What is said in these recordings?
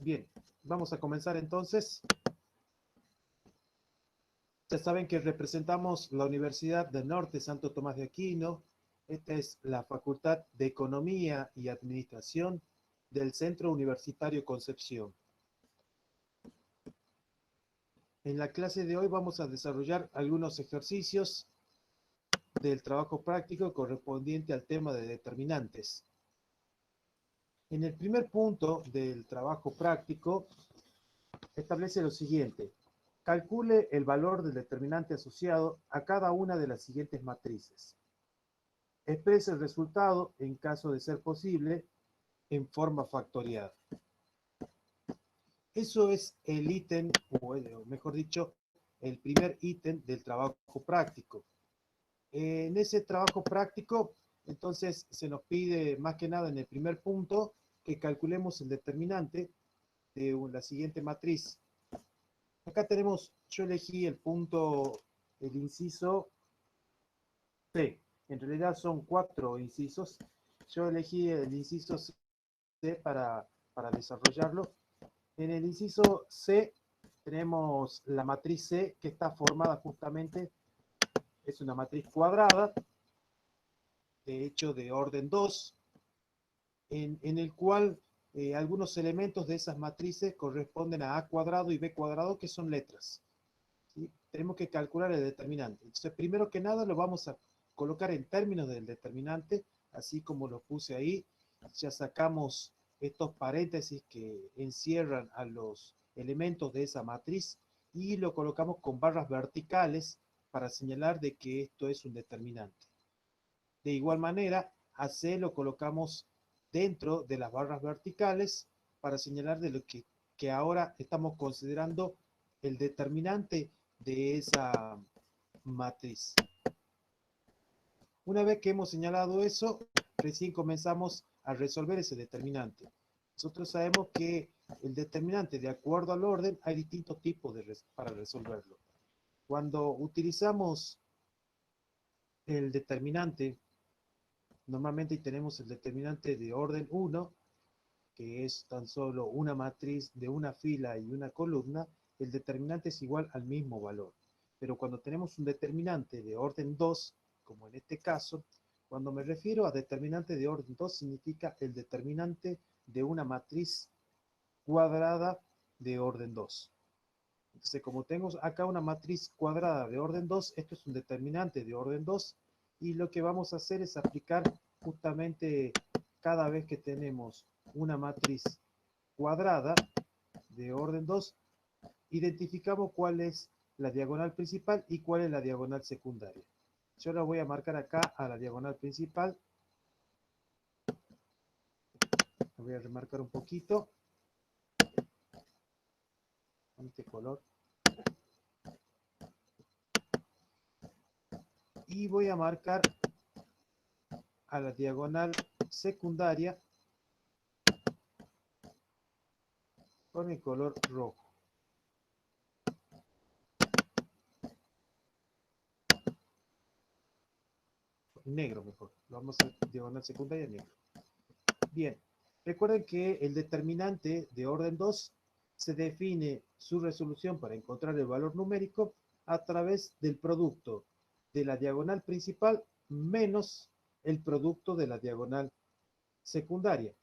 Bien, vamos a comenzar entonces. Ya saben que representamos la Universidad del Norte Santo Tomás de Aquino. Esta es la Facultad de Economía y Administración del Centro Universitario Concepción. En la clase de hoy vamos a desarrollar algunos ejercicios del trabajo práctico correspondiente al tema de determinantes. En el primer punto del trabajo práctico establece lo siguiente. Calcule el valor del determinante asociado a cada una de las siguientes matrices. Exprese el resultado, en caso de ser posible, en forma factorial. Eso es el ítem, o mejor dicho, el primer ítem del trabajo práctico. En ese trabajo práctico, entonces, se nos pide más que nada en el primer punto que calculemos el determinante de la siguiente matriz. Acá tenemos, yo elegí el punto, el inciso C. En realidad son 4 incisos. Yo elegí el inciso C para desarrollarlo. En el inciso C tenemos la matriz C que está formada justamente, es una matriz cuadrada, de hecho de orden 2, en el cual algunos elementos de esas matrices corresponden a A cuadrado y B cuadrado, que son letras. ¿Sí? Tenemos que calcular el determinante. Entonces, primero que nada lo vamos a colocar en términos del determinante, así como lo puse ahí. Ya sacamos estos paréntesis que encierran a los elementos de esa matriz y lo colocamos con barras verticales para señalar de que esto es un determinante. De igual manera, a C lo colocamos dentro de las barras verticales para señalar de lo que ahora estamos considerando el determinante de esa matriz. Una vez que hemos señalado eso, recién comenzamos a resolver ese determinante. Nosotros sabemos que el determinante, de acuerdo al orden, hay distintos tipos para resolverlo. Cuando utilizamos el determinante, normalmente tenemos el determinante de orden 1, que es tan solo una matriz de una fila y una columna, el determinante es igual al mismo valor. Pero cuando tenemos un determinante de orden 2, como en este caso, cuando me refiero a determinante de orden 2, significa el determinante de una matriz cuadrada de orden 2. Entonces, como tengo acá una matriz cuadrada de orden 2, esto es un determinante de orden 2, y lo que vamos a hacer es aplicar justamente cada vez que tenemos una matriz cuadrada de orden 2, identificamos cuál es la diagonal principal y cuál es la diagonal secundaria. Yo la voy a marcar acá a la diagonal principal. La voy a remarcar un poquito con este color. Y voy a marcar a la diagonal secundaria con el color rojo. Negro mejor. Lo vamos a diagonal secundaria negro. Bien, recuerden que el determinante de orden 2 se define su resolución para encontrar el valor numérico a través del producto de la diagonal principal menos el producto de la diagonal secundaria.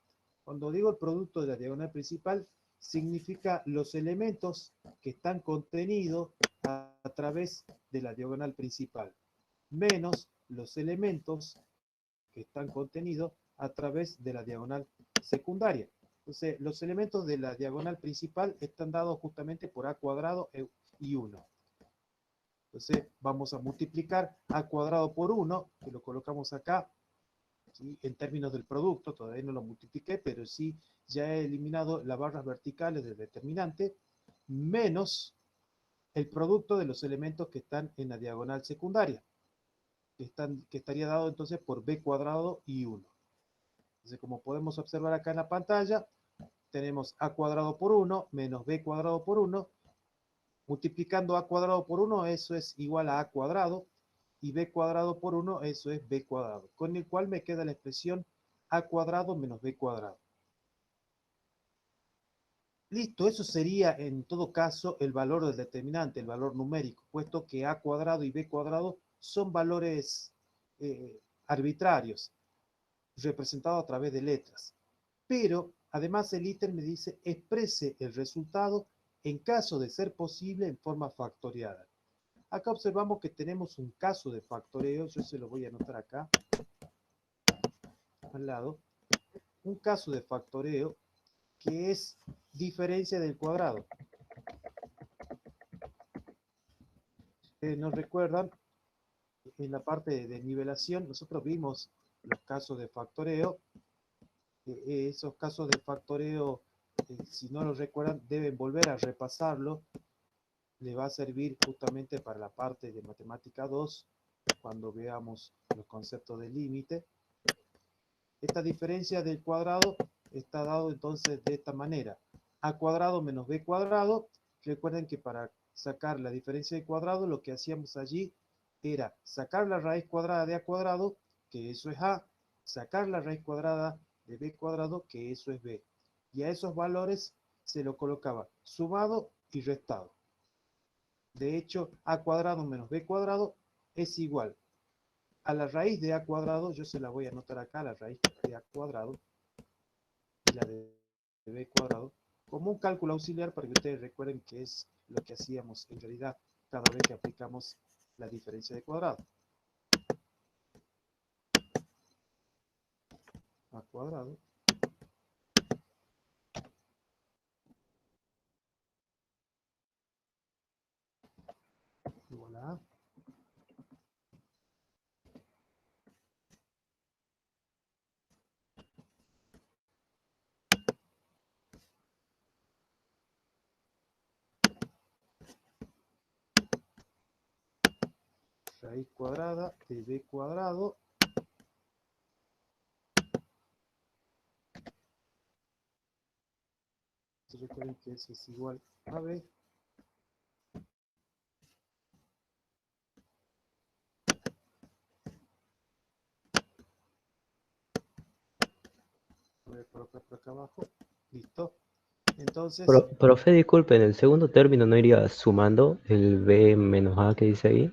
Cuando digo el producto de la diagonal principal, significa los elementos que están contenidos a través de la diagonal principal, menos los elementos que están contenidos a través de la diagonal secundaria. Entonces, los elementos de la diagonal principal están dados justamente por a cuadrado y 1. Entonces, vamos a multiplicar a cuadrado por 1, que lo colocamos acá, ¿sí? En términos del producto, todavía no lo multipliqué, pero sí ya he eliminado las barras verticales del determinante, menos el producto de los elementos que están en la diagonal secundaria, que estaría dado entonces por b cuadrado y 1. Entonces, como podemos observar acá en la pantalla, tenemos a cuadrado por 1 menos b cuadrado por 1. Multiplicando a cuadrado por 1, eso es igual a cuadrado. Y b cuadrado por 1, eso es b cuadrado. Con el cual me queda la expresión a cuadrado menos b cuadrado. Listo, eso sería en todo caso el valor del determinante, el valor numérico, puesto que a cuadrado y b cuadrado son valores arbitrarios, representados a través de letras. Pero además el ítem me dice exprese el resultado en caso de ser posible en forma factoriada. Acá observamos que tenemos un caso de factoreo, yo se lo voy a anotar acá al lado, un caso de factoreo que es diferencia del cuadrado. Nos recuerdan, en la parte de nivelación, nosotros vimos los casos de factoreo. Esos casos de factoreo, si no los recuerdan, deben volver a repasarlo. Le va a servir justamente para la parte de matemática 2, cuando veamos los conceptos de límite. Esta diferencia del cuadrado está dado entonces de esta manera. A cuadrado menos b cuadrado. Recuerden que para sacar la diferencia de cuadrado, lo que hacíamos allí era sacar la raíz cuadrada de a cuadrado, que eso es a, sacar la raíz cuadrada de b cuadrado, que eso es b. Y a esos valores se lo colocaba sumado y restado. De hecho, a cuadrado menos b cuadrado es igual a la raíz de a cuadrado. Yo se la voy a anotar acá, la raíz de a cuadrado y la de b cuadrado, como un cálculo auxiliar para que ustedes recuerden que es lo que hacíamos en realidad cada vez que aplicamos la diferencia de cuadrado. A cuadrado igual a raíz cuadrada de b cuadrado recuerden que eso es igual a b voy a colocar por acá abajo. Listo. Entonces, Profe, disculpe, en el segundo término no iría sumando el b menos a que dice ahí.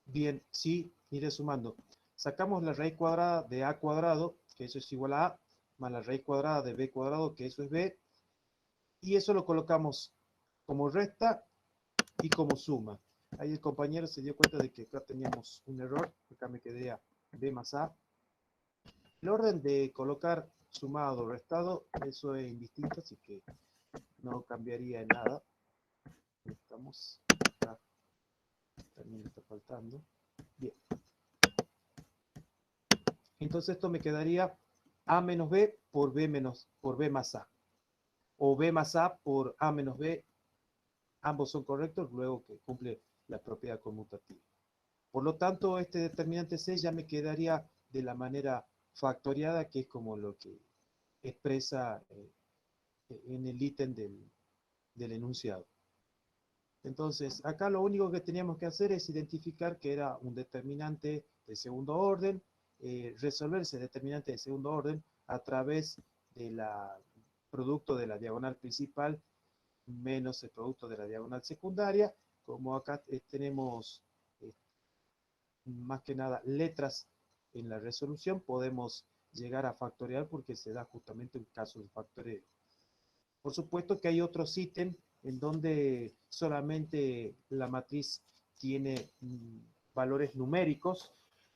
bien, sí, iré sumando. Sacamos la raíz cuadrada de a cuadrado, que eso es igual a más la raíz cuadrada de b cuadrado, que eso es b, y eso lo colocamos como resta y como suma. Ahí el compañero se dio cuenta de que acá teníamos un error, acá me quedé a b más a. El orden de colocar sumado o restado, eso es indistinto, así que no cambiaría en nada. Estamos acá, también está faltando. Bien, entonces esto me quedaría a menos b por b más a, o b más a por a menos b. Ambos son correctos luego que cumple la propiedad conmutativa. Por lo tanto, este determinante C ya me quedaría de la manera factoriada, que es como lo que expresa en el ítem del enunciado. Entonces, acá lo único que teníamos que hacer es identificar que era un determinante de segundo orden, resolver ese determinante de segundo orden a través del producto de la diagonal principal menos el producto de la diagonal secundaria. Como acá tenemos más que nada letras en la resolución, podemos llegar a factorial porque se da justamente un caso de factoreo. Por supuesto que hay otros ítems en donde solamente la matriz tiene valores numéricos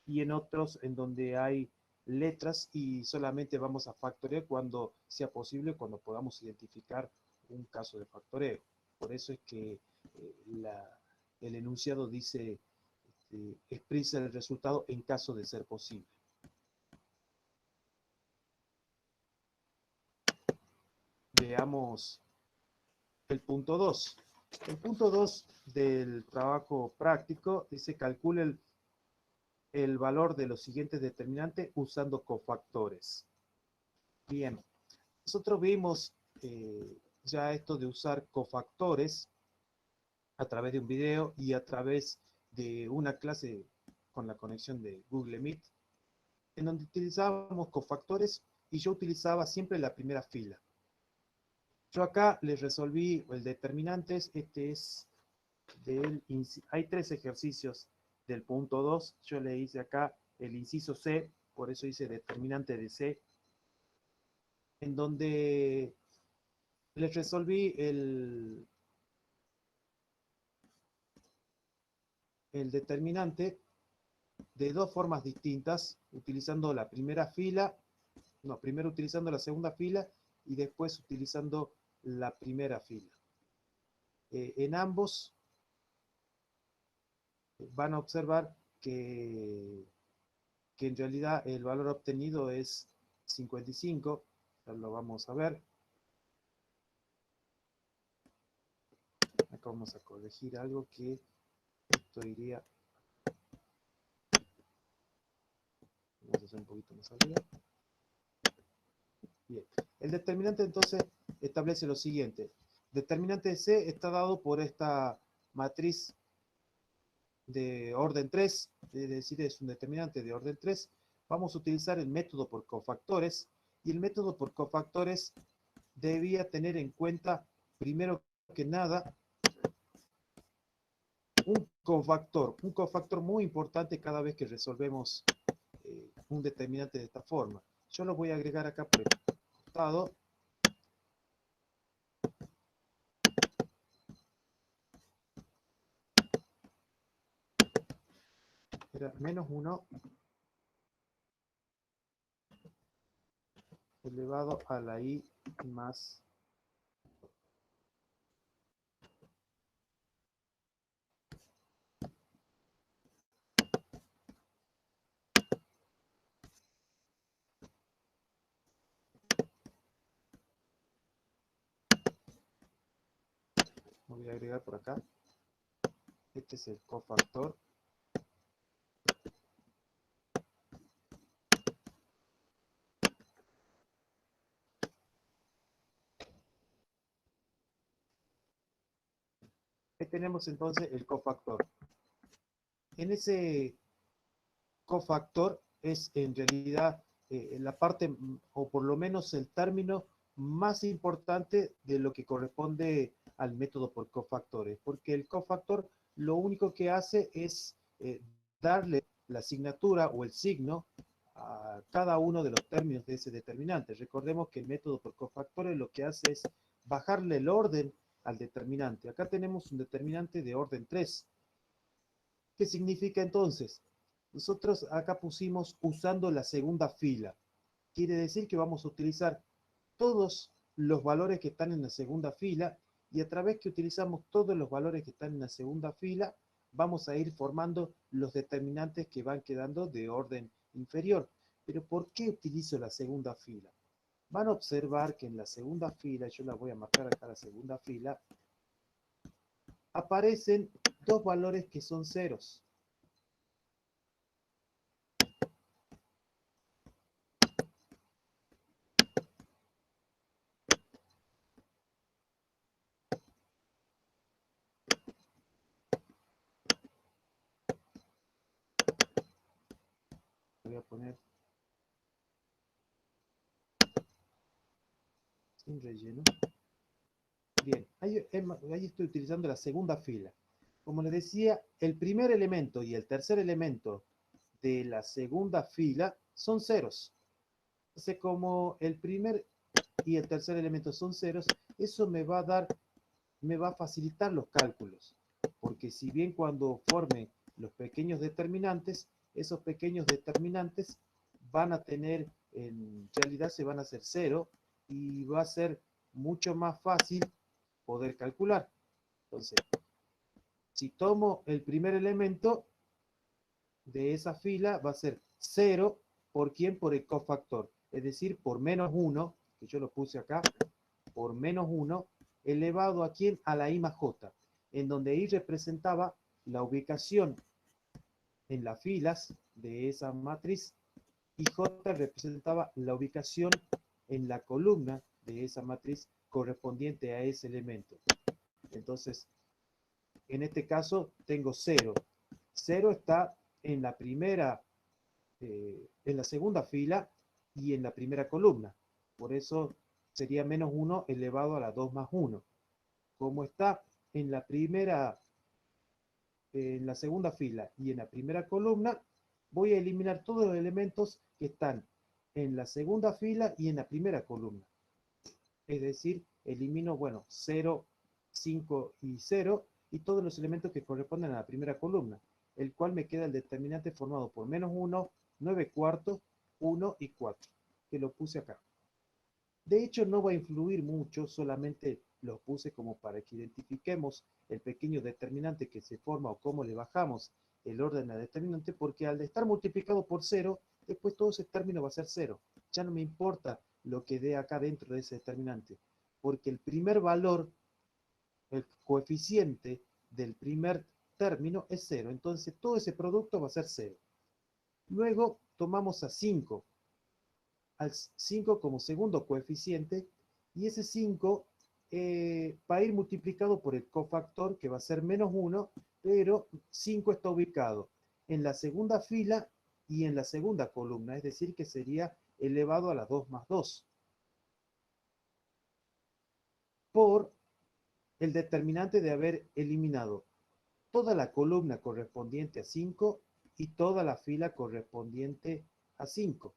y en otros en donde hay letras y solamente vamos a factorear cuando sea posible, cuando podamos identificar un caso de factoreo. Por eso es que el enunciado dice expresa el resultado en caso de ser posible. Veamos el punto 2. El punto 2 del trabajo práctico dice calcule el valor de los siguientes determinantes usando cofactores. Bien, nosotros vimos ya esto de usar cofactores a través de un video y a través de una clase con la conexión de Google Meet, en donde utilizábamos cofactores y yo utilizaba siempre la primera fila. Yo acá les resolví el determinantes, hay 3 ejercicios del punto 2. Yo le hice acá el inciso C, por eso hice determinante de C, en donde les resolví el determinante de 2 formas distintas, utilizando la primera fila, no, primero utilizando la segunda fila y después utilizando la primera fila. En ambos van a observar que en realidad el valor obtenido es 55, ya lo vamos a ver. Acá vamos a corregir algo que esto iría, vamos a hacer un poquito más arriba. Bien, el determinante entonces establece lo siguiente. Determinante de C está dado por esta matriz de orden 3, es decir, es un determinante de orden 3. Vamos a utilizar el método por cofactores, y el método por cofactores debía tener en cuenta, primero que nada, un cofactor muy importante cada vez que resolvemos un determinante de esta forma. Yo lo voy a agregar acá por el costado. Era menos 1 elevado a la i más. Voy a agregar por acá. Este es el cofactor. Ahí tenemos entonces el cofactor. En ese cofactor es en realidad la parte, o por lo menos el término más importante de lo que corresponde al método por cofactores, porque el cofactor lo único que hace es darle la asignatura o el signo a cada uno de los términos de ese determinante. Recordemos que el método por cofactores lo que hace es bajarle el orden al determinante. Acá tenemos un determinante de orden 3. ¿Qué significa entonces? Nosotros acá pusimos usando la segunda fila. Quiere decir que vamos a utilizar todos los valores que están en la segunda fila, y a través que utilizamos todos los valores que están en la segunda fila, vamos a ir formando los determinantes que van quedando de orden inferior. Pero ¿por qué utilizo la segunda fila? Van a observar que en la segunda fila, yo la voy a marcar acá la segunda fila, aparecen 2 valores que son ceros. Voy a poner sin relleno. Bien, ahí estoy utilizando la segunda fila. Como les decía, el primer elemento y el tercer elemento de la segunda fila son ceros. Entonces, como el primer y el tercer elemento son ceros, eso me va a facilitar los cálculos. Porque si bien cuando forme los pequeños determinantes, esos pequeños determinantes van a tener, en realidad se van a hacer cero, y va a ser mucho más fácil poder calcular. Entonces, si tomo el primer elemento de esa fila, va a ser 0, ¿por quién? Por el cofactor, es decir, por menos 1, que yo lo puse acá, por menos 1, elevado a quién? A la i más j, en donde i representaba la ubicación en las filas de esa matriz, y j representaba la ubicación en la columna de esa matriz correspondiente a ese elemento. Entonces, en este caso tengo 0. 0 está en la primera, en la segunda fila y en la primera columna. Por eso sería menos 1 elevado a la 2 más 1. Como está en la primera, en la segunda fila y en la primera columna, voy a eliminar todos los elementos que están en la segunda fila y en la primera columna. Es decir, elimino, bueno, 0, 5 y 0 y todos los elementos que corresponden a la primera columna, el cual me queda el determinante formado por menos 1, 9 cuartos, 1 y 4, que lo puse acá. De hecho, no va a influir mucho, solamente lo puse como para que identifiquemos el pequeño determinante que se forma o cómo le bajamos el orden al determinante, porque al estar multiplicado por 0, después todo ese término va a ser 0. Ya no me importa lo que dé acá dentro de ese determinante, porque el primer valor, el coeficiente del primer término es 0. Entonces todo ese producto va a ser 0. Luego tomamos a 5 como segundo coeficiente y ese 5 va a ir multiplicado por el cofactor que va a ser menos 1, pero 5 está ubicado en la segunda fila y en la segunda columna, es decir, que sería elevado a la 2 más 2 por el determinante de haber eliminado toda la columna correspondiente a 5 y toda la fila correspondiente a 5.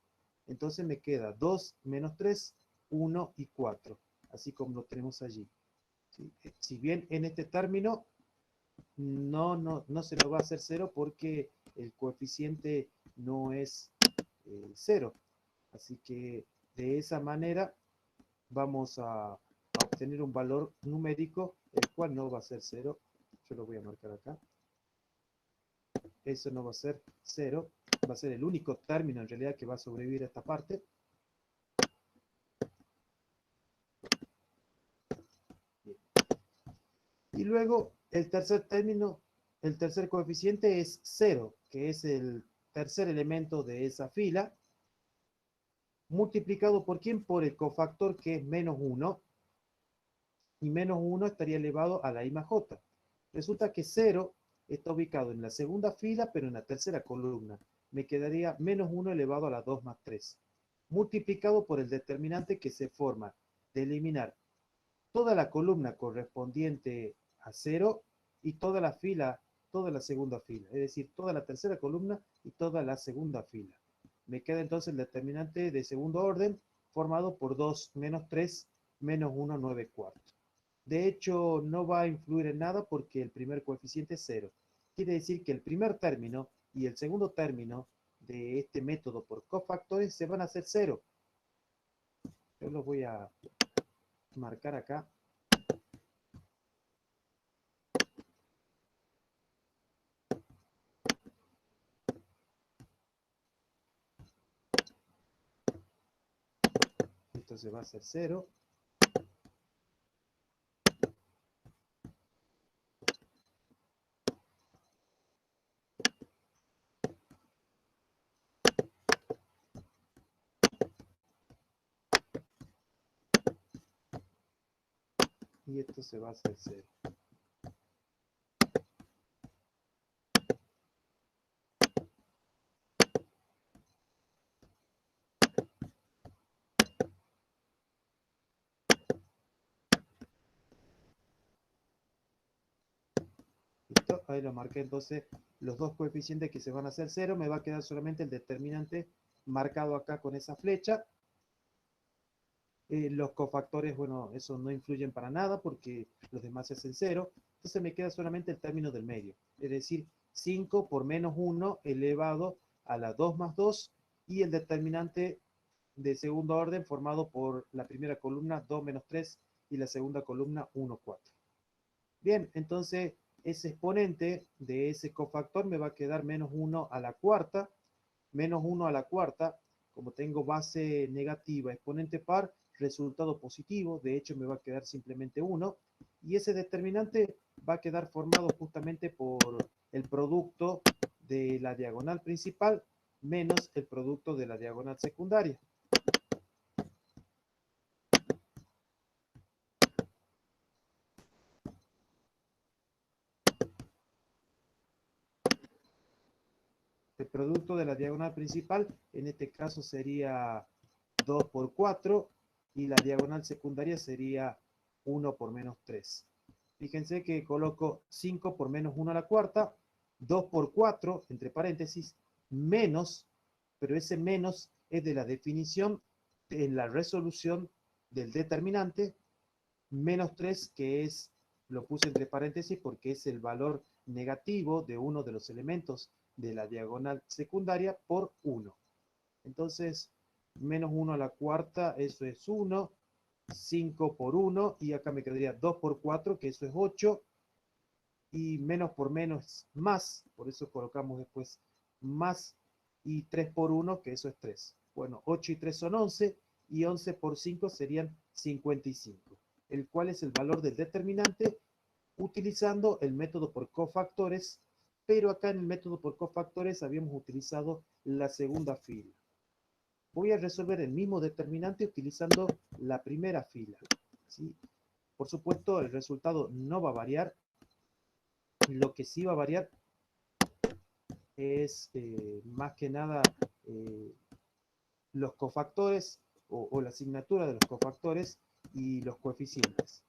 Entonces me queda 2 menos 3, 1 y 4, así como lo tenemos allí. ¿Sí? Si bien en este término no se lo va a hacer 0 porque el coeficiente no es 0. Así que de esa manera vamos a obtener un valor numérico, el cual no va a ser 0. Yo lo voy a marcar acá. Eso no va a ser 0, va a ser el único término en realidad que va a sobrevivir a esta parte. Bien. Y luego el tercer término, el tercer coeficiente es 0, que es el tercer elemento de esa fila, multiplicado por ¿quién? Por el cofactor que es menos 1, y menos 1 estaría elevado a la I más J. Resulta que 0 está ubicado en la segunda fila, pero en la tercera columna. Me quedaría menos 1 elevado a la 2 más 3, multiplicado por el determinante que se forma de eliminar toda la columna correspondiente a 0 y toda la fila, toda la segunda fila, es decir, toda la tercera columna y toda la segunda fila. Me queda entonces el determinante de segundo orden formado por 2 menos 3 menos 1, 9 cuartos. De hecho, no va a influir en nada porque el primer coeficiente es 0. Quiere decir que el primer término y el segundo término de este método por cofactores se van a hacer 0. Yo los voy a marcar acá. Esto se va a hacer 0. Y esto se va a hacer 0. ¿Listo? Ahí lo marqué entonces los dos coeficientes que se van a hacer 0. Me va a quedar solamente el determinante marcado acá con esa flecha. Los cofactores, bueno, eso no influyen para nada porque los demás se hacen 0. Entonces me queda solamente el término del medio. Es decir, 5 por menos 1 elevado a la 2 más 2 y el determinante de segundo orden formado por la primera columna 2 menos 3 y la segunda columna 1, 4. Bien, entonces ese exponente de ese cofactor me va a quedar menos 1 a la cuarta, menos 1 a la cuarta, como tengo base negativa, exponente par, resultado positivo, de hecho me va a quedar simplemente 1, y ese determinante va a quedar formado justamente por el producto de la diagonal principal menos el producto de la diagonal secundaria. El producto de la diagonal principal, en este caso sería 2 por 4, y la diagonal secundaria sería 1 por menos 3. Fíjense que coloco 5 por menos 1 a la cuarta, 2 por 4, entre paréntesis, menos, pero ese menos es de la definición en la resolución del determinante, menos 3, que es, lo puse entre paréntesis porque es el valor negativo de uno de los elementos de la diagonal secundaria por 1. Entonces, menos 1 a la cuarta, eso es 1, 5 por 1, y acá me quedaría 2 por 4, que eso es 8, y menos por menos es más, por eso colocamos después más, y 3 por 1, que eso es 3. Bueno, 8 y 3 son 11, y 11 por 5 serían 55, el cual es el valor del determinante utilizando el método por cofactores, pero acá en el método por cofactores habíamos utilizado la segunda fila. Voy a resolver el mismo determinante utilizando la primera fila, ¿sí? Por supuesto, el resultado no va a variar. Lo que sí va a variar es más que nada los cofactores o la asignatura de los cofactores y los coeficientes.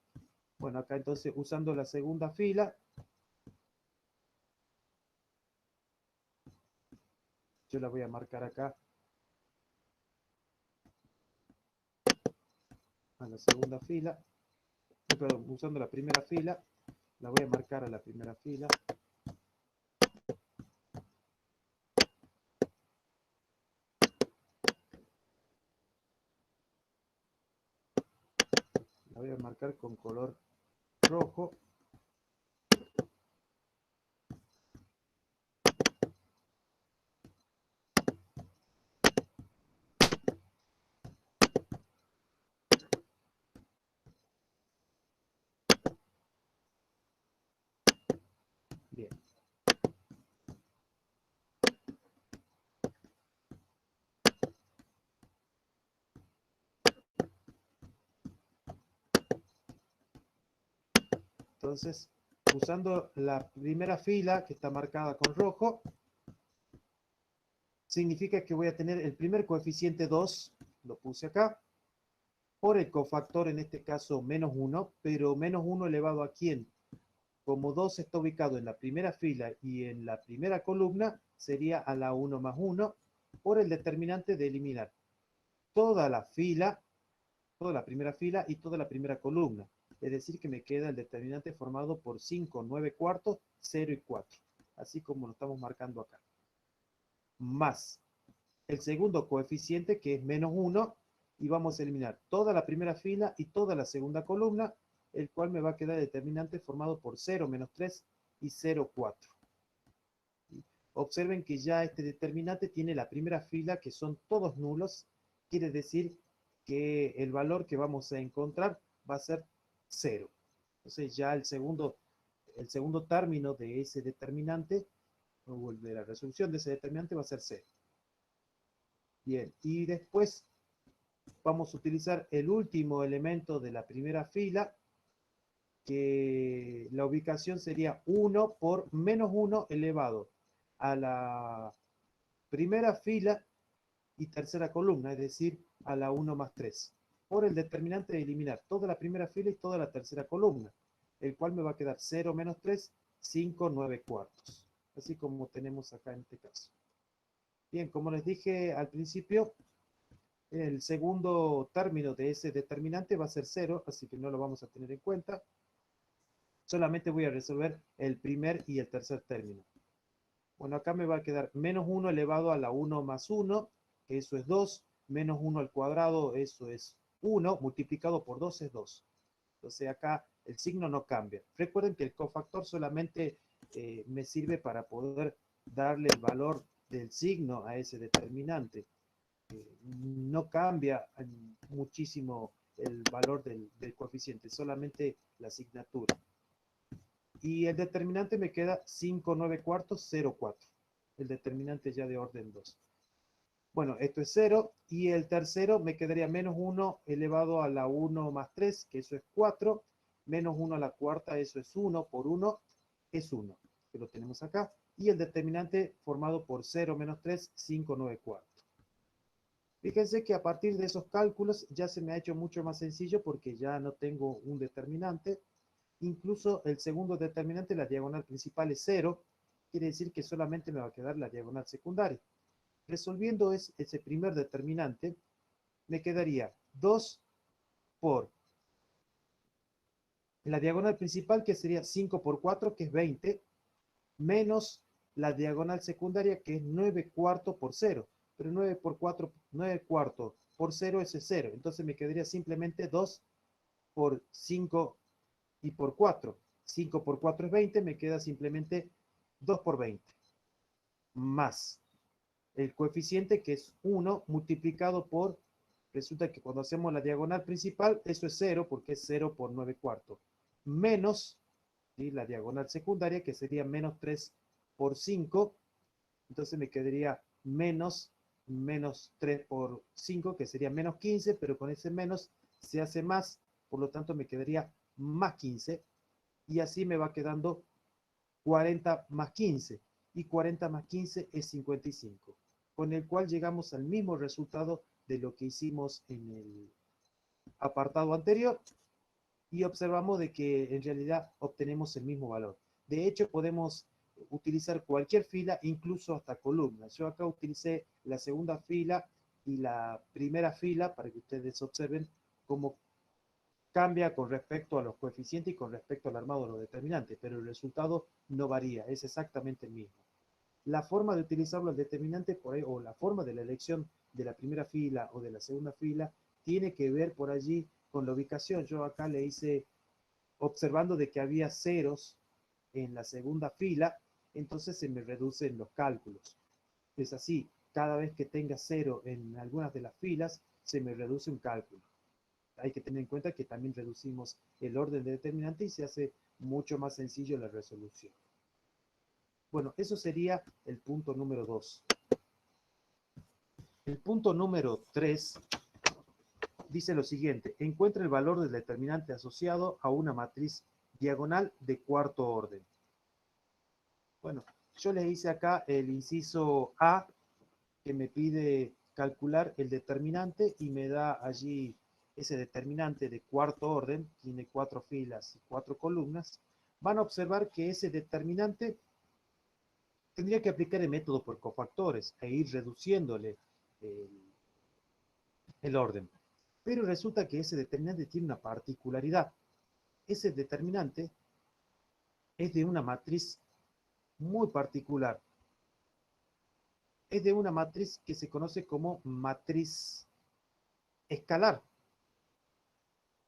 Bueno, acá entonces usando la segunda fila, yo la voy a marcar acá a la segunda fila, perdón, usando la primera fila, la voy a marcar a la primera fila. La voy a marcar con color rojo. Bien. Entonces, usando la primera fila que está marcada con rojo, significa que voy a tener el primer coeficiente 2, lo puse acá, por el cofactor, en este caso menos 1, pero menos 1 elevado a ¿quién? Como 2 está ubicado en la primera fila y en la primera columna, sería a la 1 más 1, por el determinante de eliminar toda la fila, toda la primera fila y toda la primera columna. Es decir, que me queda el determinante formado por 5, 9 cuartos, 0 y 4. Así como lo estamos marcando acá. Más el segundo coeficiente, que es menos 1, y vamos a eliminar toda la primera fila y toda la segunda columna, el cual me va a quedar determinante formado por 0, menos 3 y 0, 4. Observen que ya este determinante tiene la primera fila, que son todos nulos, quiere decir que el valor que vamos a encontrar va a ser 0. Entonces ya el segundo término de ese determinante, o de la resolución de ese determinante, va a ser 0. Bien, y después vamos a utilizar el último elemento de la primera fila, que la ubicación sería 1 por menos 1 elevado a la primera fila y tercera columna, es decir, a la 1 más 3, por el determinante de eliminar toda la primera fila y toda la tercera columna, el cual me va a quedar 0 menos 3, 5, 9 cuartos, así como tenemos acá en este caso. Bien, como les dije al principio, el segundo término de ese determinante va a ser 0, así que no lo vamos a tener en cuenta. Solamente voy a resolver el primer y el tercer término. Bueno, acá me va a quedar menos 1 elevado a la 1 más 1, que eso es 2, menos 1 al cuadrado, eso es 1, multiplicado por 2 es 2. Entonces acá el signo no cambia. Recuerden que el cofactor solamente me sirve para poder darle el valor del signo a ese determinante. No cambia muchísimo el valor del coeficiente, solamente la asignatura. Y el determinante me queda 5, 9 cuartos, 0, 4. El determinante ya de orden 2. Bueno, esto es 0. Y el tercero me quedaría menos 1 elevado a la 1 más 3, que eso es 4. Menos 1 a la cuarta, eso es 1. Por 1 es 1. Que lo tenemos acá. Y el determinante formado por 0 menos 3, 5, 9 cuartos. Fíjense que a partir de esos cálculos ya se me ha hecho mucho más sencillo porque ya no tengo un determinante. Incluso el segundo determinante, la diagonal principal es 0, quiere decir que solamente me va a quedar la diagonal secundaria. Resolviendo ese primer determinante, me quedaría 2 por la diagonal principal, que sería 5 por 4, que es 20, menos la diagonal secundaria, que es 9 cuartos por 0. Pero 9 por 4, 9 cuartos por 0 es 0. Entonces me quedaría simplemente 2 por 5 y por 4. 5 por 4 es 20, me queda simplemente 2 por 20. Más el coeficiente, que es 1, multiplicado por, resulta que cuando hacemos la diagonal principal, eso es 0, porque es 0 por 9 cuartos. Menos, ¿sí?, la diagonal secundaria, que sería menos 3 por 5. Entonces me quedaría menos 3 por 5, que sería menos 15, pero con ese menos se hace más, por lo tanto me quedaría más 15, y así me va quedando 40 más 15, y 40 más 15 es 55, con el cual llegamos al mismo resultado de lo que hicimos en el apartado anterior, y observamos de que en realidad obtenemos el mismo valor. De hecho, podemos utilizar cualquier fila, incluso hasta columnas. Yo acá utilicé la segunda fila y la primera fila para que ustedes observen cómo cambia con respecto a los coeficientes y con respecto al armado de los determinantes, pero el resultado no varía, es exactamente el mismo. La forma de utilizarlo al determinante por ahí, o la forma de la elección de la primera fila o de la segunda fila, tiene que ver por allí con la ubicación. Yo acá le hice observando de que había ceros en la segunda fila, entonces se me reducen los cálculos. Es así, cada vez que tenga cero en algunas de las filas, se me reduce un cálculo. Hay que tener en cuenta que también reducimos el orden de determinante y se hace mucho más sencillo la resolución. Bueno, eso sería el punto número 2. El punto número 3 dice lo siguiente: encuentra el valor del determinante asociado a una matriz diagonal de cuarto orden. Bueno, yo le hice acá el inciso A, que me pide calcular el determinante y me da allí ese determinante de cuarto orden, tiene 4 filas y 4 columnas. Van a observar que ese determinante tendría que aplicar el método por cofactores e ir reduciéndole el, el orden. Pero resulta que ese determinante tiene una particularidad. Ese determinante es de una matriz muy particular. Es de una matriz que se conoce como matriz escalar.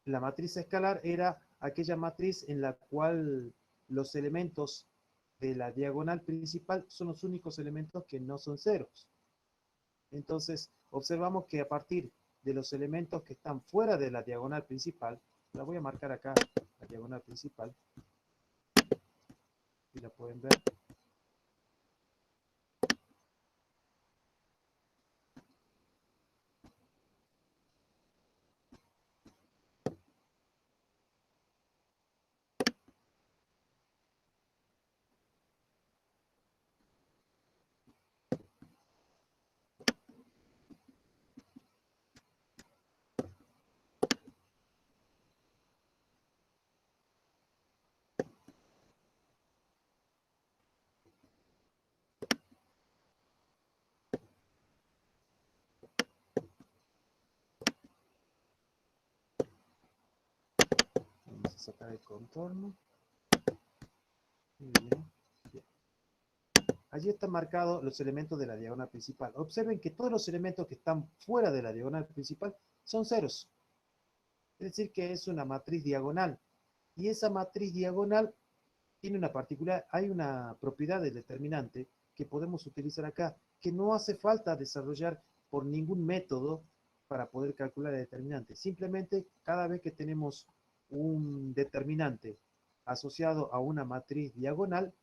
La matriz escalar era aquella matriz en la cual los elementos de la diagonal principal son los únicos elementos que no son ceros. Entonces, observamos que a partir de los elementos que están fuera de la diagonal principal, la voy a marcar acá, la diagonal principal, y la pueden ver. Vamos a sacar el contorno. Muy bien. Bien. Allí están marcados los elementos de la diagonal principal. Observen que todos los elementos que están fuera de la diagonal principal son ceros. Es decir, que es una matriz diagonal. Y esa matriz diagonal tiene una particular, hay una propiedad del determinante que podemos utilizar acá, que no hace falta desarrollar por ningún método para poder calcular el determinante. Simplemente cada vez que tenemos un determinante asociado a una matriz diagonal,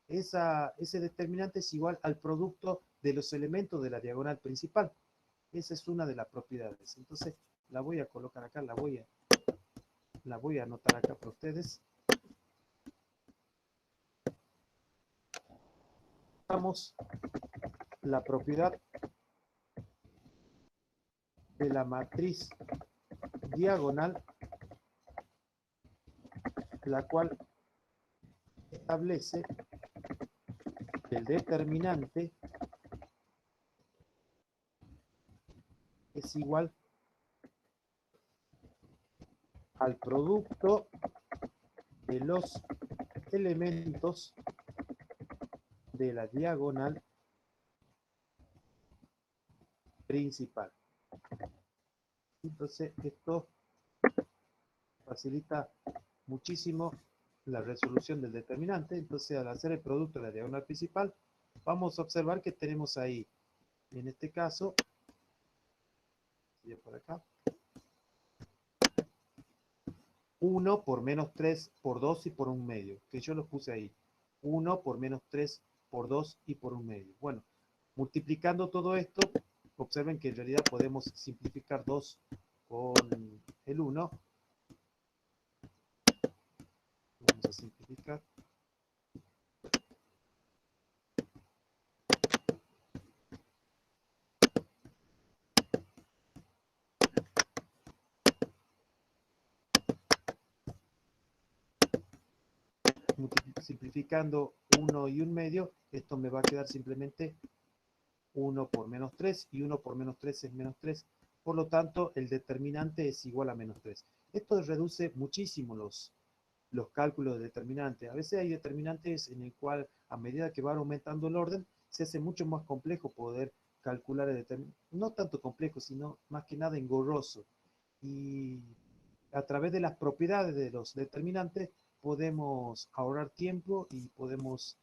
ese determinante es igual al producto de los elementos de la diagonal principal. Esa es una de las propiedades. Entonces la voy a colocar acá, la voy a anotar acá para ustedes. Vamos, la propiedad de la matriz diagonal, la cual establece que el determinante es igual al producto de los elementos de la diagonal principal. Entonces, esto facilita muchísimo la resolución del determinante. Entonces, al hacer el producto de la diagonal principal, vamos a observar que tenemos ahí, en este caso, por acá, 1 por menos 3 por 2 y por 1 medio, que yo lo puse ahí. 1 por menos 3 por 2 y por 1 medio. Bueno, multiplicando todo esto, observen que en realidad podemos simplificar 2 con el 1. Vamos a simplificar. Simplificando 1 y 1 medio, esto me va a quedar simplemente 1 por menos 3 y 1 por menos 3 es menos 3. Por lo tanto, el determinante es igual a menos 3. Esto reduce muchísimo los cálculos de determinantes. A veces hay determinantes en el cual, a medida que va aumentando el orden, se hace mucho más complejo poder calcular el determinante. No tanto complejo, sino más que nada engorroso. Y a través de las propiedades de los determinantes podemos ahorrar tiempo y podemos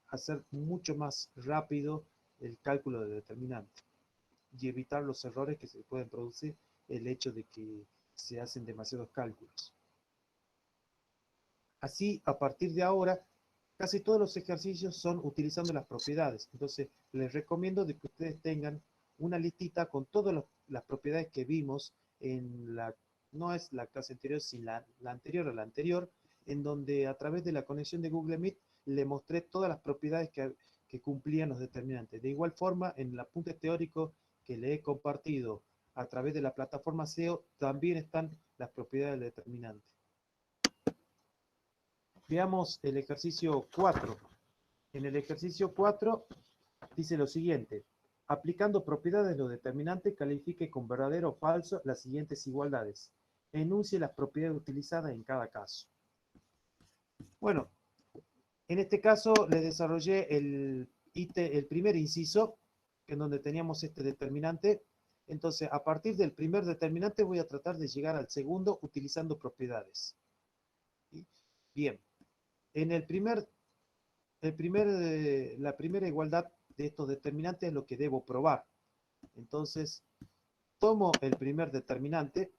hacer mucho más rápido el cálculo de determinante y evitar los errores que se pueden producir el hecho de que se hacen demasiados cálculos. Así, a partir de ahora, casi todos los ejercicios son utilizando las propiedades. Entonces, les recomiendo de que ustedes tengan una listita con todas las propiedades que vimos en la, no es la clase anterior, sino la anterior a la anterior, en donde a través de la conexión de Google Meet le mostré todas las propiedades que cumplían los determinantes. De igual forma, en el apunte teórico que le he compartido a través de la plataforma SEO, también están las propiedades del determinante. Veamos el ejercicio 4. En el ejercicio 4 dice lo siguiente. Aplicando propiedades de lo determinante, califique con verdadero o falso las siguientes igualdades. Enuncie las propiedades utilizadas en cada caso. Bueno, en este caso le desarrollé el primer inciso, en donde teníamos este determinante. Entonces, a partir del primer determinante voy a tratar de llegar al segundo utilizando propiedades. Bien, en la primera igualdad de estos determinantes es lo que debo probar. Entonces, tomo el primer determinante,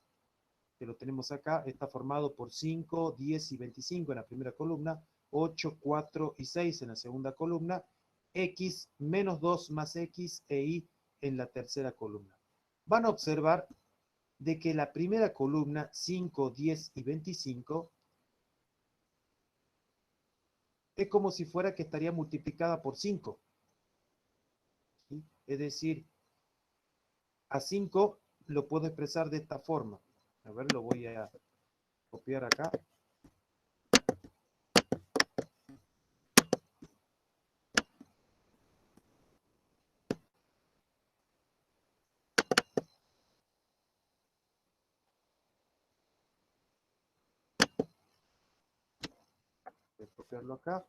que lo tenemos acá, está formado por 5, 10 y 25 en la primera columna, 8, 4 y 6 en la segunda columna, x menos 2 más x e y en la tercera columna. Van a observar de que la primera columna, 5, 10 y 25, es como si fuera que estaría multiplicada por 5. ¿Sí? Es decir, a 5 lo puedo expresar de esta forma. A ver, lo voy a copiar acá. Voy a copiarlo acá.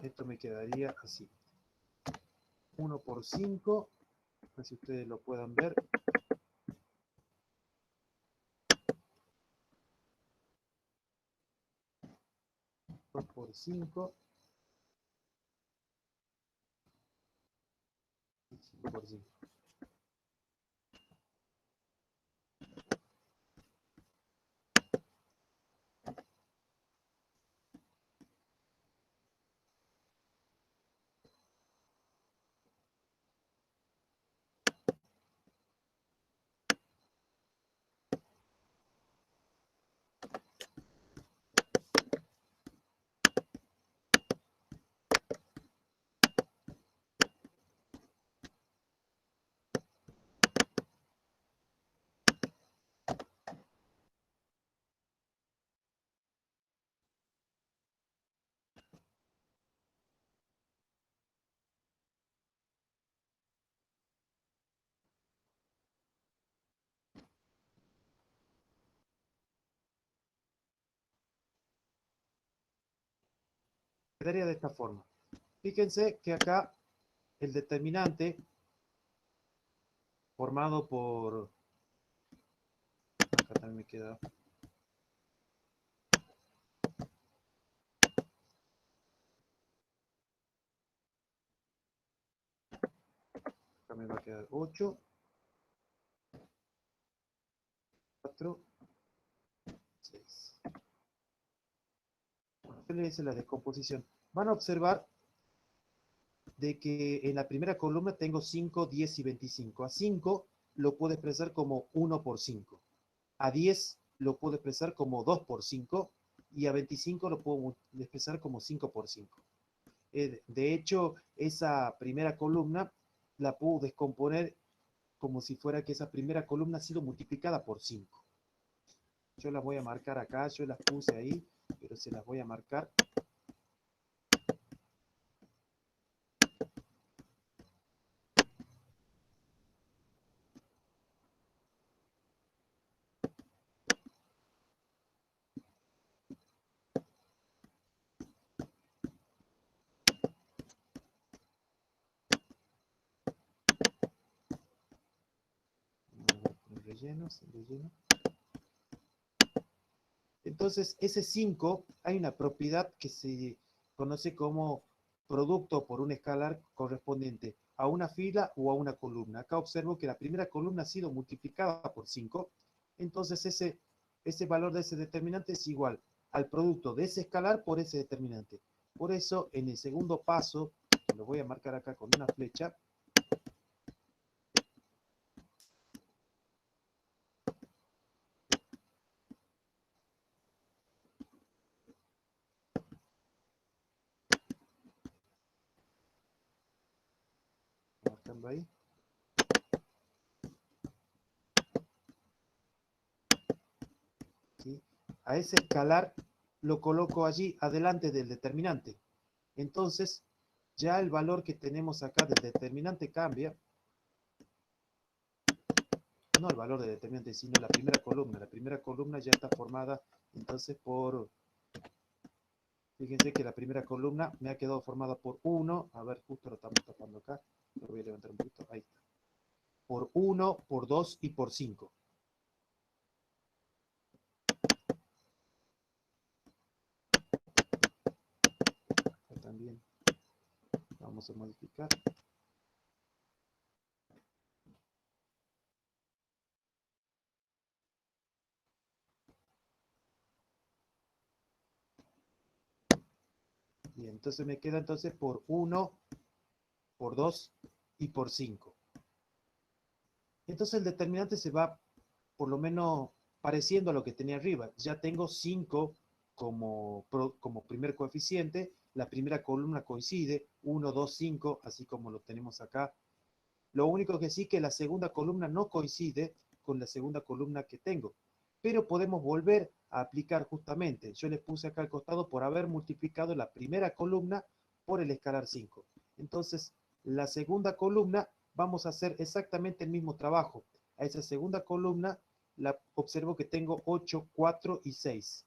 Esto me quedaría así. 1 por 5. Así ustedes lo puedan ver. 2 por 5. 5 por 5. quedaría de esta forma. Fíjense que acá el determinante formado por... Acá también me queda... Acá me va a quedar 8, 4, 6. Yo le hice la descomposición. Van a observar de que en la primera columna tengo 5, 10 y 25. A 5 lo puedo expresar como 1 por 5. A 10 lo puedo expresar como 2 por 5. Y a 25 lo puedo expresar como 5 por 5. De hecho, esa primera columna la puedo descomponer como si fuera que esa primera columna ha sido multiplicada por 5. Yo las voy a marcar acá, yo las puse ahí, pero se las voy a marcar. El relleno, el relleno. Entonces, ese 5, hay una propiedad que se conoce como producto por un escalar correspondiente a una fila o a una columna. Acá observo que la primera columna ha sido multiplicada por 5, entonces ese valor de ese determinante es igual al producto de ese escalar por ese determinante. Por eso, en el segundo paso, que lo voy a marcar acá con una flecha, marcando ahí, ¿sí? A ese escalar lo coloco allí adelante del determinante. Entonces, ya el valor que tenemos acá del determinante cambia. No el valor del determinante, sino la primera columna. La primera columna ya está formada, entonces, por... Fíjense que la primera columna me ha quedado formada por 1. A ver, justo lo estamos tapando acá. Lo voy a levantar un poquito. Ahí está. Por 1, por 2 y por 5. Acá también vamos a modificar. Bien, entonces me queda entonces por 1, por 2 y por 5. Entonces el determinante se va por lo menos pareciendo a lo que tenía arriba. Ya tengo 5 como primer coeficiente. La primera columna coincide, 1, 2, 5, así como lo tenemos acá. Lo único que sí que la segunda columna no coincide con la segunda columna que tengo. Pero podemos volver a aplicar justamente. Yo les puse acá al costado por haber multiplicado la primera columna por el escalar 5. Entonces, la segunda columna vamos a hacer exactamente el mismo trabajo. A esa segunda columna la observo que tengo 8, 4 y 6.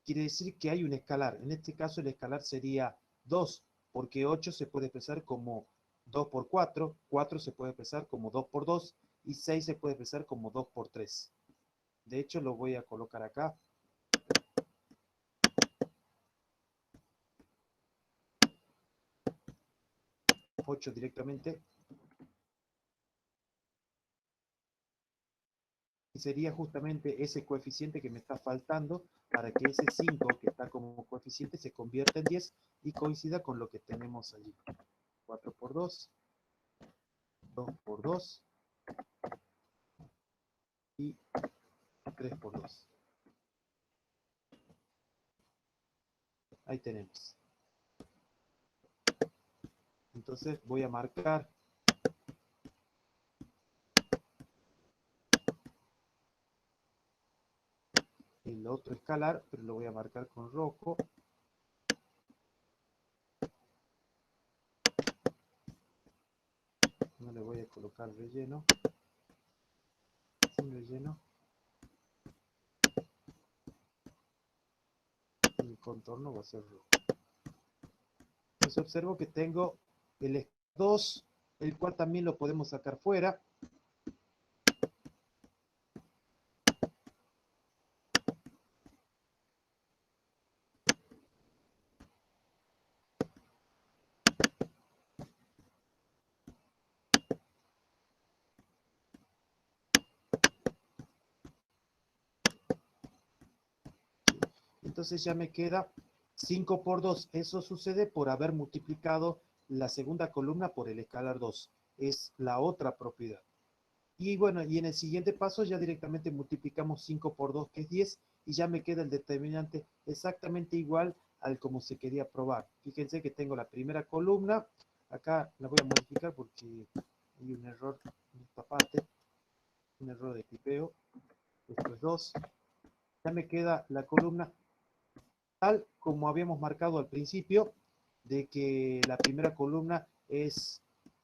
Quiere decir que hay un escalar. En este caso el escalar sería 2, porque 8 se puede expresar como 2 por 4, 4 se puede expresar como 2 por 2 y 6 se puede expresar como 2 por 3. De hecho, lo voy a colocar acá. 8 directamente. Y sería justamente ese coeficiente que me está faltando para que ese 5 que está como coeficiente se convierta en 10 y coincida con lo que tenemos allí. 4 por 2, 2 por 2 y 3 por 2. Ahí tenemos. Entonces voy a marcar el otro escalar, pero lo voy a marcar con rojo. No le voy a colocar relleno. Sin relleno. El contorno va a ser rojo. Entonces observo que tengo el 2, el cual también lo podemos sacar fuera. Entonces ya me queda 5 por 2. Eso sucede por haber multiplicado la segunda columna por el escalar 2. Es la otra propiedad. Y bueno, y en el siguiente paso ya directamente multiplicamos 5 por 2, que es 10, y ya me queda el determinante exactamente igual al como se quería probar. Fíjense que tengo la primera columna. Acá la voy a modificar porque hay un error en esta parte, un error de tipeo. Esto es 2. Ya me queda la columna tal como habíamos marcado al principio, de que la primera columna es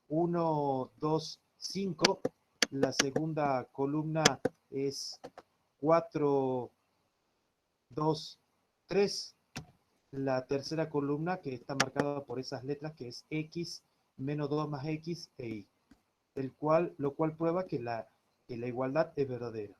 1, 2, 5, la segunda columna es 4, 2, 3, la tercera columna que está marcada por esas letras que es X, menos 2 más X e Y, lo cual prueba que la igualdad es verdadera.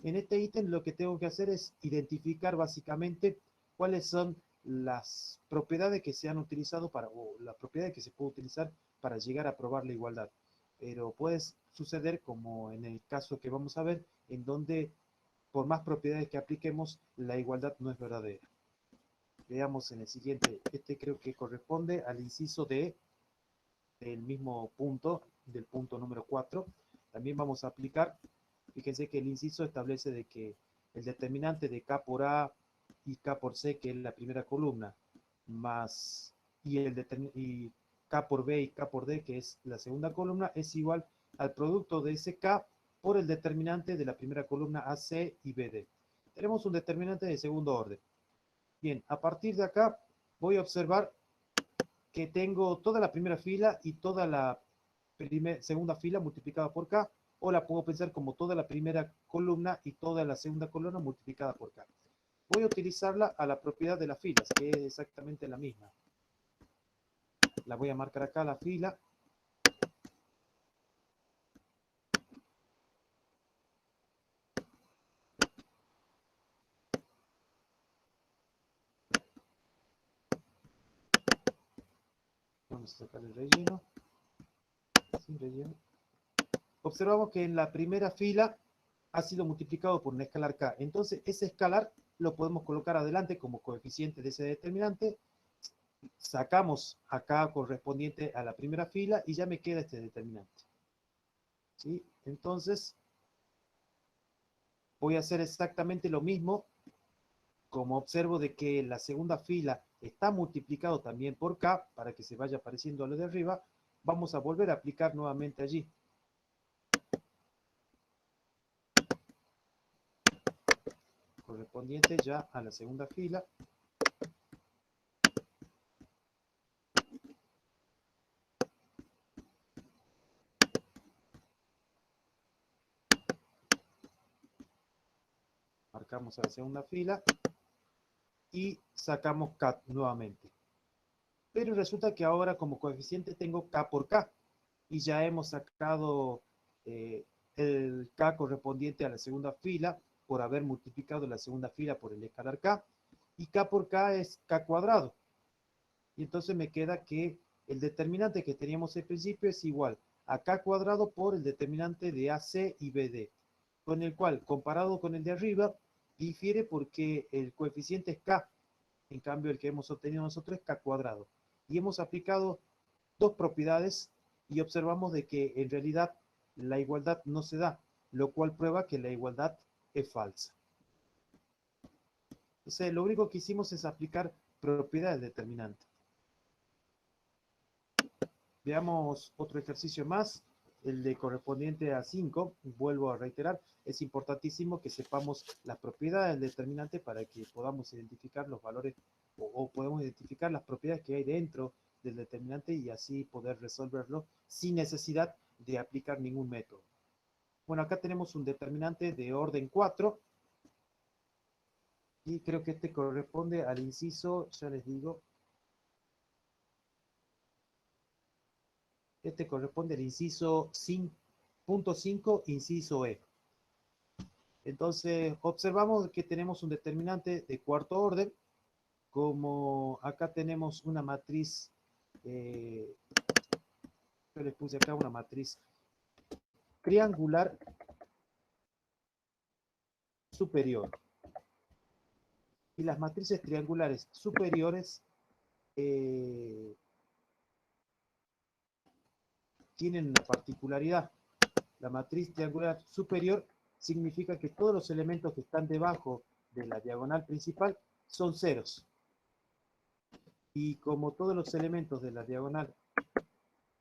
En este ítem lo que tengo que hacer es identificar básicamente cuáles son las propiedades que se han utilizado o las propiedades que se puede utilizar para llegar a probar la igualdad. Pero puede suceder como en el caso que vamos a ver, en donde por más propiedades que apliquemos, la igualdad no es verdadera. Veamos en el siguiente, este creo que corresponde al inciso D del mismo punto, del punto número 4. También vamos a aplicar. Fíjense que el inciso establece de que el determinante de K por A y K por C, que es la primera columna, más y K por B y K por D, que es la segunda columna, es igual al producto de ese K por el determinante de la primera columna AC y BD. Tenemos un determinante de segundo orden. Bien, a partir de acá voy a observar que tengo toda la primera fila y toda la segunda fila multiplicada por K, o la puedo pensar como toda la primera columna y toda la segunda columna multiplicada por K. Voy a utilizarla a la propiedad de las filas, que es exactamente la misma. La voy a marcar acá la fila. Vamos a sacar el relleno. Sin relleno. Observamos que en la primera fila ha sido multiplicado por un escalar K. Entonces, ese escalar lo podemos colocar adelante como coeficiente de ese determinante. Sacamos acá correspondiente a la primera fila y ya me queda este determinante. ¿Sí? Entonces, voy a hacer exactamente lo mismo. Como observo de que la segunda fila está multiplicado también por K, para que se vaya apareciendo a lo de arriba, vamos a volver a aplicar nuevamente allí. Correspondiente ya a la segunda fila. Marcamos a la segunda fila y sacamos K nuevamente. Pero resulta que ahora como coeficiente tengo K por K y ya hemos sacado el K correspondiente a la segunda fila por haber multiplicado la segunda fila por el escalar K, y K por K es K cuadrado. Y entonces me queda que el determinante que teníamos al principio es igual a K cuadrado por el determinante de AC y BD, con el cual, comparado con el de arriba, difiere porque el coeficiente es K, en cambio el que hemos obtenido nosotros es K cuadrado. Y hemos aplicado dos propiedades y observamos de que en realidad la igualdad no se da, lo cual prueba que la igualdad es falsa. Entonces, lo único que hicimos es aplicar propiedades determinantes. Veamos otro ejercicio más, el de correspondiente a 5. Vuelvo a reiterar, es importantísimo que sepamos las propiedades del determinante para que podamos identificar los valores o podemos identificar las propiedades que hay dentro del determinante y así poder resolverlo sin necesidad de aplicar ningún método. Bueno, acá tenemos un determinante de orden 4 y creo que este corresponde al inciso, ya les digo, Este corresponde al inciso 5.5, inciso E. Entonces, observamos que tenemos un determinante de cuarto orden, como acá tenemos una matriz, yo les puse acá una matriz triangular superior. Y las matrices triangulares superiores tienen una particularidad. La matriz triangular superior significa que todos los elementos que están debajo de la diagonal principal son ceros. Y como todos los elementos de la diagonal,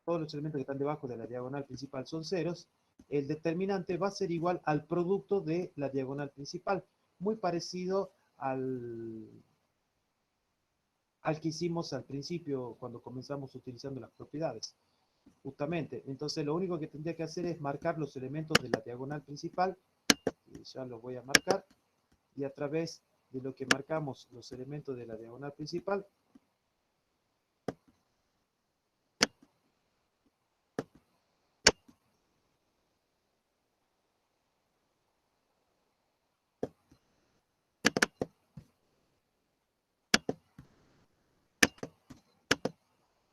todos los elementos que están debajo de la diagonal principal son ceros, el determinante va a ser igual al producto de la diagonal principal, muy parecido al que hicimos al principio cuando comenzamos utilizando las propiedades. Justamente, entonces lo único que tendría que hacer es marcar los elementos de la diagonal principal, y ya los voy a marcar, y a través de lo que marcamos los elementos de la diagonal principal,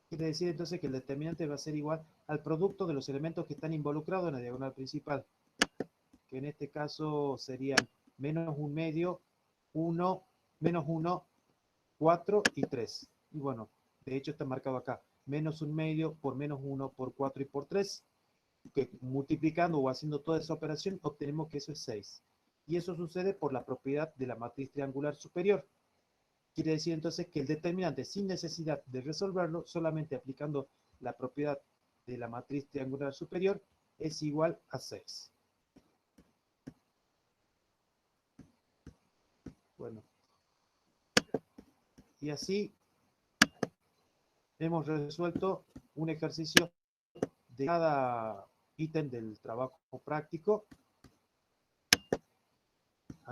quiere decir entonces que el determinante va a ser igual al producto de los elementos que están involucrados en la diagonal principal, que en este caso serían menos un medio, 1, menos 1, 4 y 3. Y bueno, de hecho está marcado acá, menos un medio por menos 1 por 4 y por 3, que multiplicando o haciendo toda esa operación obtenemos que eso es 6. Y eso sucede por la propiedad de la matriz triangular superior. Quiere decir entonces que el determinante, sin necesidad de resolverlo, solamente aplicando la propiedad de la matriz triangular superior, es igual a 6. Bueno, y así hemos resuelto un ejercicio de cada ítem del trabajo práctico.